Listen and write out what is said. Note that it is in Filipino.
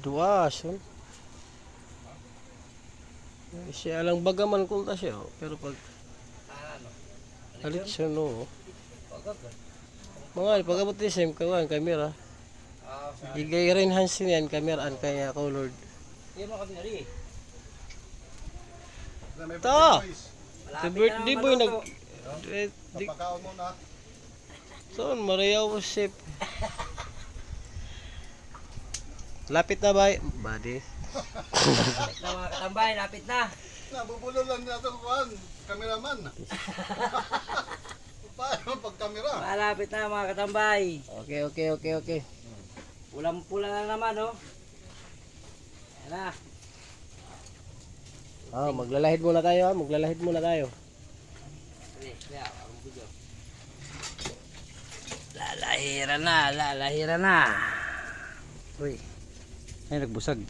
Duas, yun. Siya lang bagaman kung ta siya, oh. Pero pag alit siya, no. Mga pag-abot ni Sam, kawan, kamera. Igay rin Hansen yan, kamera, an kaya colored. Ta! Si birthday boy nag... Papakaon mo na. Saan, Mariaw Sip. Lapit na ba? Buddy. Lapit na mga katambay, lapit na. Nabubulo lang niya itong kuhan. Kameraman. Paano pag kamera? Malapit na mga katambay. Okay. Pulang-pula na naman, oh. Ayan na. Ah, maglalahid muna tayo, ha. Maglalahid muna tayo. Lalahiran na. Uy. Ay, nagbusag.